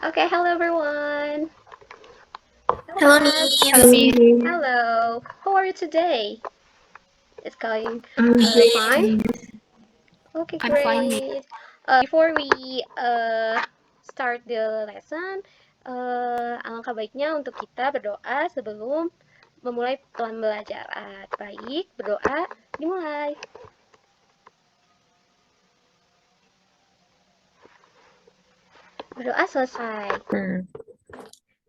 Okay, hello everyone. Hello Nis, Halo Mi, Hello. How are you today? It's going I'm great. fine. Okay, I'm fine Mi. great. Before we start the lesson, alangkah baiknya untuk kita berdoa sebelum memulai pembelajaran. Baik, berdoa dimulai. Berdoa selesai.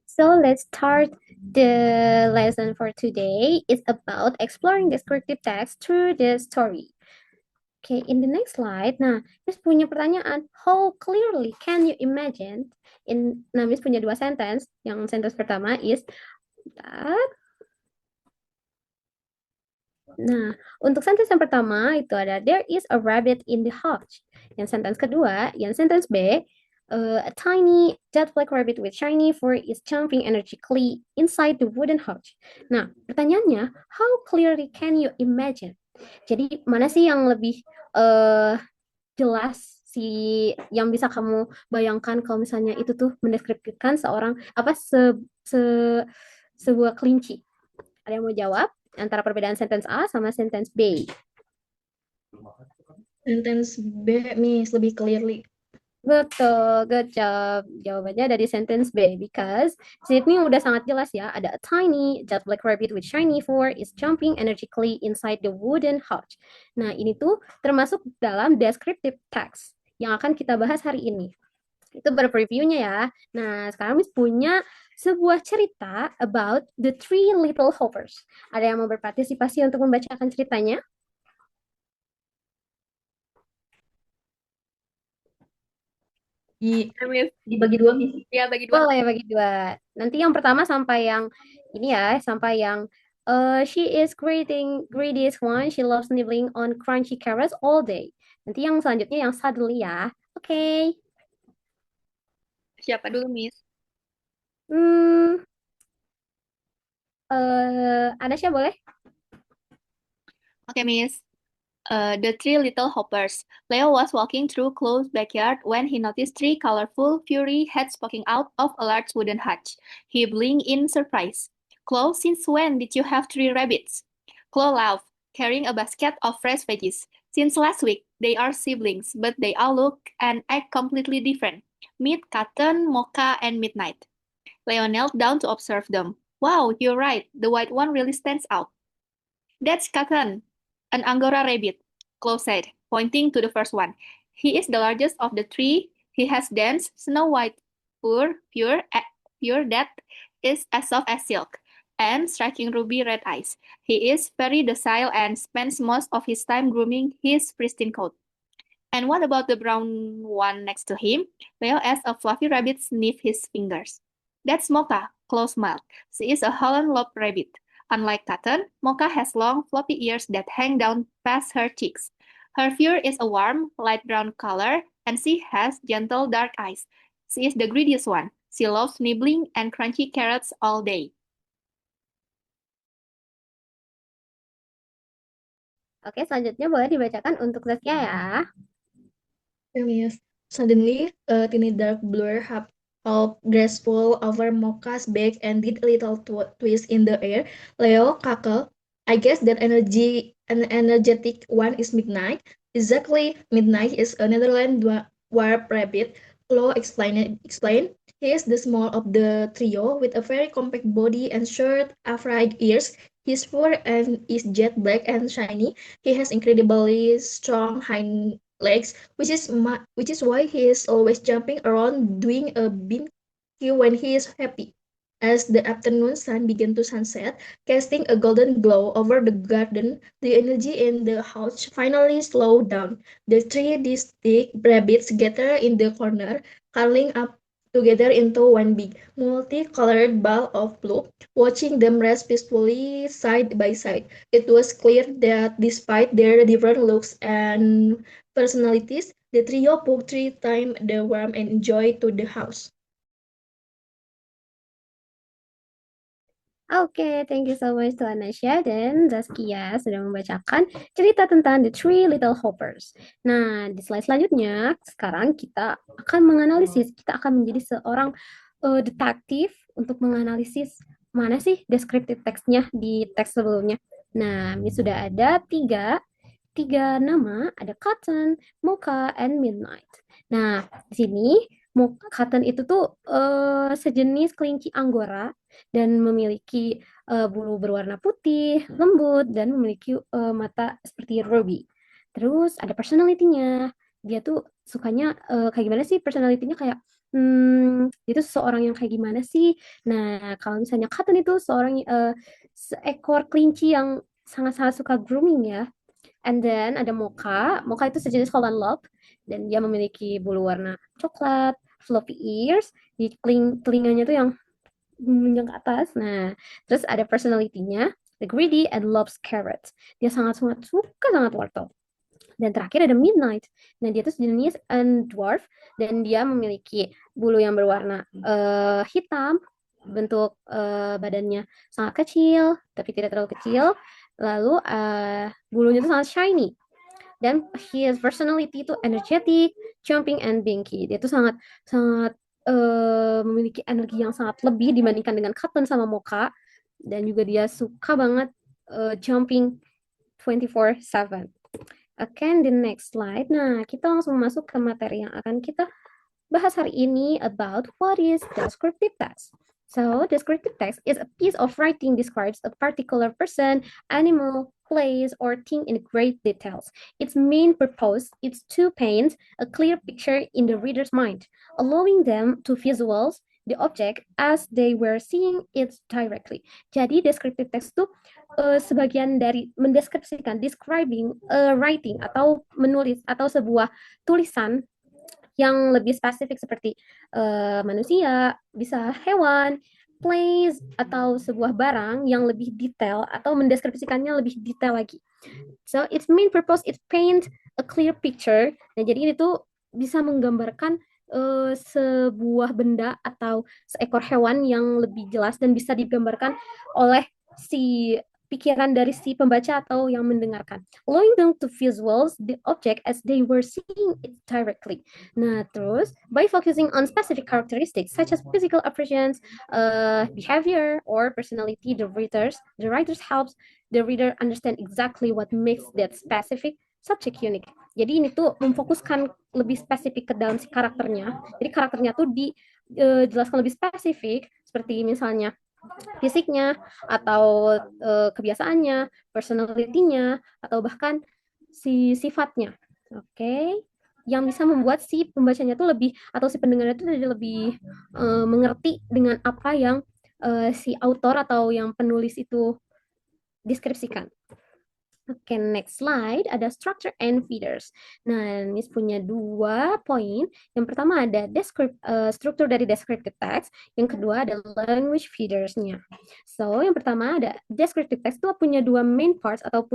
So let's start the lesson for today. It's about exploring descriptive text through the story. Okay, in the next slide, nah, Miss punya pertanyaan, how clearly can you imagine? Nah, Miss punya dua sentence. Yang sentence pertama is, nah, untuk sentence yang pertama itu ada, there is a rabbit in the hutch. Yang sentence kedua, yang sentence B, a tiny jet-black rabbit with shiny fur is jumping energetically inside the wooden hutch. Nah, pertanyaannya, how clearly can you imagine? Jadi, mana sih yang lebih jelas yang bisa kamu bayangkan kalau misalnya itu tuh mendeskripsikan seorang sebuah kelinci. Ada yang mau jawab antara perbedaan sentence A sama sentence B? Sentence B, Miss, lebih clearly. Betul, good job. Jawabannya dari sentence B, because sini udah sangat jelas ya. Ada a tiny jet black rabbit with shiny fur is jumping energetically inside the wooden hutch. Nah, ini tuh termasuk dalam descriptive text yang akan kita bahas hari ini. Itu previewnya ya. Nah, sekarang Miss punya sebuah cerita about the three little hoppers. Ada yang mau berpartisipasi untuk membacakan ceritanya? Dibagi dua, Miss. Ya bagi dua. Boleh bagi dua. Nanti yang pertama sampai yang ini ya, sampai yang she is greediest one. She loves nibbling on crunchy carrots all day. Nanti yang selanjutnya yang suddenly ya. Oke. Siapa dulu Miss? Hmm, Anasya boleh? Oke Miss. The three little hoppers. Leo was walking through Chloe's backyard when he noticed three colorful, furry heads poking out of a large wooden hutch. He blinked in surprise. Chloe, since when did you have three rabbits? Chloe laughed, carrying a basket of fresh veggies. Since last week, they are siblings, but they all look and act completely different. Meet Cotton, Mocha, and Midnight. Leo knelt down to observe them. Wow, you're right. The white one really stands out. That's Cotton, an Angora rabbit, Chloe said, pointing to the first one. He is the largest of the three. He has dense, snow-white pure that is as soft as silk, and striking ruby red eyes. He is very docile and spends most of his time grooming his pristine coat. And what about the brown one next to him? Leo asked a fluffy rabbit sniff his fingers. That's Mocha, Chloe smiled. She is a Holland Lope rabbit. Unlike Cotton, Mocha has long, floppy ears that hang down past her cheeks. Her fur is a warm, light brown color, and she has gentle, dark eyes. She is the greediest one. She loves nibbling and crunchy carrots all day. Oke, selanjutnya boleh dibacakan untuk Zaskia ya. Okay, Miss. Suddenly, a tiny dark blur hopped up graceful over Mocha's back and did a little twist in the air. Leo cackled. I guess that an energetic one is Midnight. Exactly, Midnight is a Netherlands warp rabbit. Chloe explained. He is the small of the trio with a very compact body and short, upright ears. His fur is jet black and shiny. He has incredibly strong hind legs, which is why he is always jumping around doing a bin when he is happy. As the afternoon sun began to sunset, casting a golden glow over the garden, the energy in the house finally slowed down. The three distinct rabbits gathered in the corner, curling up together into one big, multicolored ball of blue, watching them rest peacefully side by side. It was clear that despite their different looks and personalities, the trio put three times the warmth and joy to the house. Oke, thank you so much to Anasya dan Zaskia sudah membacakan cerita tentang The Three Little Hoppers. Nah, di slide selanjutnya, sekarang kita akan menganalisis, kita akan menjadi seorang detektif untuk menganalisis mana sih deskriptif teksnya di teks sebelumnya. Nah, ini sudah ada tiga nama, ada Cotton, Mocha, and Midnight. Nah, di sini Cotton itu tuh sejenis kelinci anggora dan memiliki bulu berwarna putih, lembut, dan memiliki mata seperti ruby. Terus ada personality-nya. Dia tuh sukanya kayak gimana sih personality-nya kayak dia tuh seseorang yang kayak gimana sih? Nah, kalau misalnya Cotton itu seorang seekor kelinci yang sangat-sangat suka grooming ya. And then ada Mocha. Mocha itu sejenis Holland Lop dan dia memiliki bulu warna coklat, floppy ears, di telinganya tuh yang menunjuk ke atas. Nah, terus ada personality-nya, the greedy and loves carrots. Dia sangat-sangat suka sangat wortel. Dan terakhir ada Midnight. Nah, dia tuh sejenis dwarf dan dia memiliki bulu yang berwarna hitam, bentuk badannya sangat kecil, tapi tidak terlalu kecil. Lalu bulunya tuh sangat shiny. Dan his personality itu energetic, jumping, and binky. Dia tuh sangat sangat memiliki energi yang sangat lebih dibandingkan dengan Cotton sama Mocha. Dan juga dia suka banget jumping 24/7. Oke, the next slide. Nah, kita langsung masuk ke materi yang akan kita bahas hari ini about what is descriptive text. So, descriptive text is a piece of writing describes a particular person, animal, place, or thing in great details. Its main purpose is to paint a clear picture in the reader's mind, allowing them to visualize the object as they were seeing it directly. Jadi, descriptive text itu sebagian dari mendeskripsikan, describing a writing atau menulis atau sebuah tulisan yang lebih spesifik seperti manusia, bisa hewan, place, atau sebuah barang yang lebih detail atau mendeskripsikannya lebih detail lagi. So its main purpose is paint a clear picture. Nah, jadi ini tuh bisa menggambarkan sebuah benda atau seekor hewan yang lebih jelas dan bisa digambarkan oleh si pikiran dari si pembaca atau yang mendengarkan. Allowing them to visualize the object as they were seeing it directly. Nah, terus by focusing on specific characteristics such as physical appearance, behavior, or personality, the writers helps the reader understand exactly what makes that specific subject unique. Jadi ini tuh memfokuskan lebih spesifik ke dalam si karakternya. Jadi karakternya tuh dijelaskan lebih spesifik, seperti misalnya fisiknya atau kebiasaannya, personality-nya, atau bahkan si sifatnya. Oke. Yang bisa membuat si pembacanya tuh lebih atau si pendengarnya tuh lebih mengerti dengan apa yang si autor atau yang penulis itu deskripsikan. Oke, next slide. Ada structure and feeders. Nah, Miss punya 2 poin. Yang pertama ada struktur dari descriptive text. Yang kedua ada language feeders-nya. So, yang pertama ada descriptive text itu punya 2 main parts atau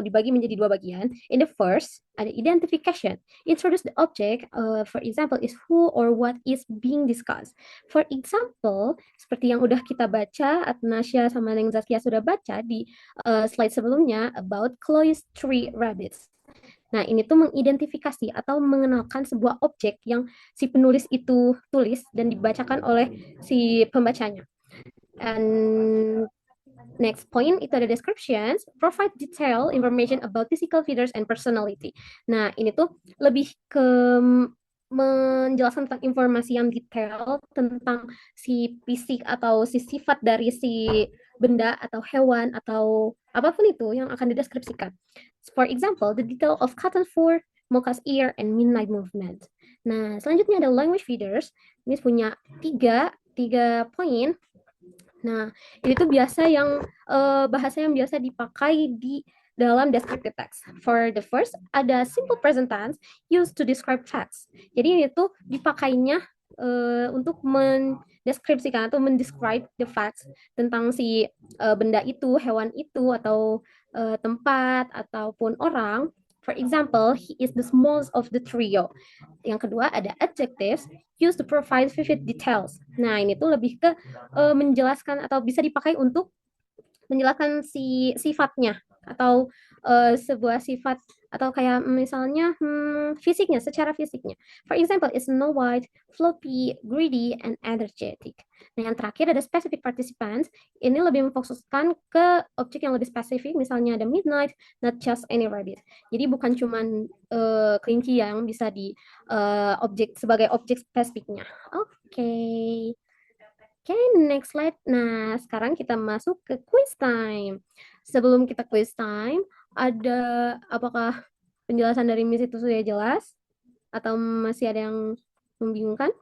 dibagi menjadi 2 bagian. In the first, ada identification. Introduce the object, for example, is who or what is being discussed. For example, seperti yang udah kita baca, Atnasya sama Neng Zaskia sudah baca di slide sebelumnya about Chloe's Three Rabbits. Nah, ini tuh mengidentifikasi atau mengenalkan sebuah objek yang si penulis itu tulis dan dibacakan oleh si pembacanya. And next point itu ada descriptions, provide detailed information about physical features and personality. Nah, ini tuh lebih ke menjelaskan tentang informasi yang detail tentang si fisik atau si sifat dari si benda atau hewan atau apapun itu yang akan dideskripsikan. For example, the detail of cotton fur, Mocha's ear, and midnight movement. Nah, selanjutnya ada language feeders. Ini punya tiga poin. Nah, ini tuh biasa yang bahasa yang biasa dipakai di dalam descriptive text. For the first, ada simple present tense used to describe facts. Jadi ini tuh dipakainya untuk mendeskripsikan atau mendescribe the facts tentang si benda itu, hewan itu, atau tempat, ataupun orang. For example, he is the smallest of the trio. Yang kedua ada adjectives used to provide vivid details. Nah, ini tuh lebih ke menjelaskan atau bisa dipakai untuk menjelaskan si sifatnya atau sebuah sifat atau kayak misalnya fisiknya, secara fisiknya. For example, is Snow White, floppy, greedy, and energetic. Nah, yang terakhir ada specific participants. Ini lebih memfokuskan ke objek yang lebih spesifik, misalnya ada midnight, not just any rabbit. Jadi bukan cuman kelinci yang bisa di objek sebagai objek spesifiknya. Oke. Oke, next slide. Nah, sekarang kita masuk ke quiz time. Sebelum kita quiz time, apakah penjelasan dari Miss itu sudah jelas? Atau masih ada yang membingungkan?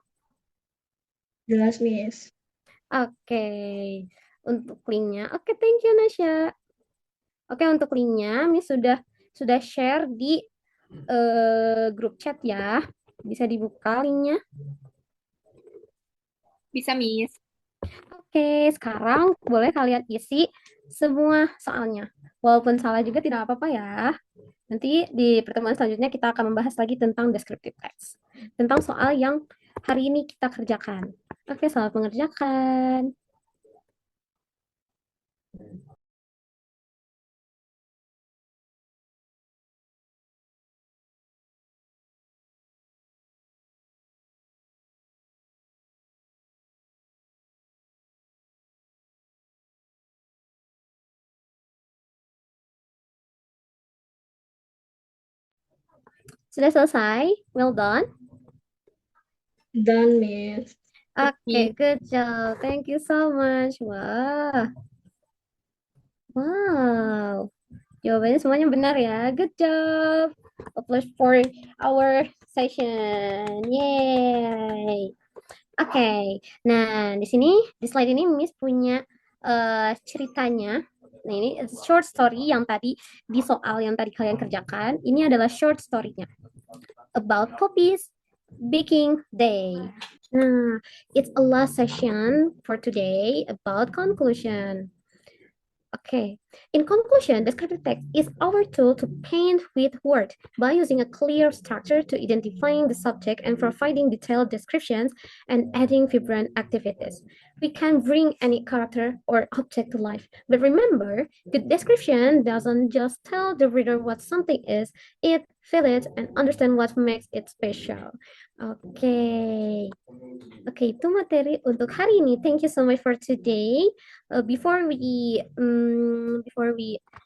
Jelas, Miss. Oke, untuk linknya. Oke, thank you, Nasya. Oke, untuk linknya, Miss sudah share di grup chat ya. Bisa dibuka linknya. Bisa, Miss. Oke, sekarang boleh kalian isi semua soalnya. Walaupun salah juga tidak apa-apa ya. Nanti di pertemuan selanjutnya kita akan membahas lagi tentang descriptive text. Tentang soal yang hari ini kita kerjakan. Oke, selamat mengerjakan. Sudah selesai? Well done. Done, Miss. Oke, good job. Thank you so much. Wah. Wow. Jawabannya semuanya benar ya. Good job. Applause for our session. Yay. Oke. Nah, di sini di slide ini Miss punya ceritanya. Nah, ini short story yang tadi di soal yang tadi kalian kerjakan. Ini adalah short story-nya about Poppy's baking day. Nah, it's a last session for today about conclusion. Okay. In conclusion, descriptive text is our tool to paint with words by using a clear structure to identifying the subject and providing detailed descriptions and adding vibrant activities. We can bring any character or object to life. But remember, good description doesn't just tell the reader what something is, it feel it and understand what makes it special. Okay. Oke, itu materi untuk hari ini. Thank you so much for today. Before we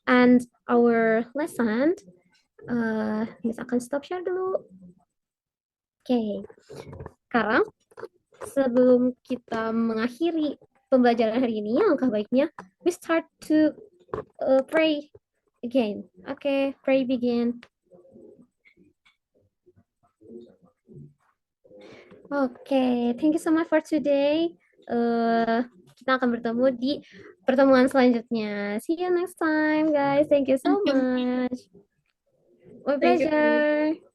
end our lesson, Miss akan stop share dulu. Oke, sekarang sebelum kita mengakhiri pembelajaran hari ini, alangkah baiknya we start to pray again. Oke, pray begin. Oke, thank you so much for today. Kita akan bertemu di pertemuan selanjutnya. See you next time, guys. Thank you so much. My Thank you. pleasure.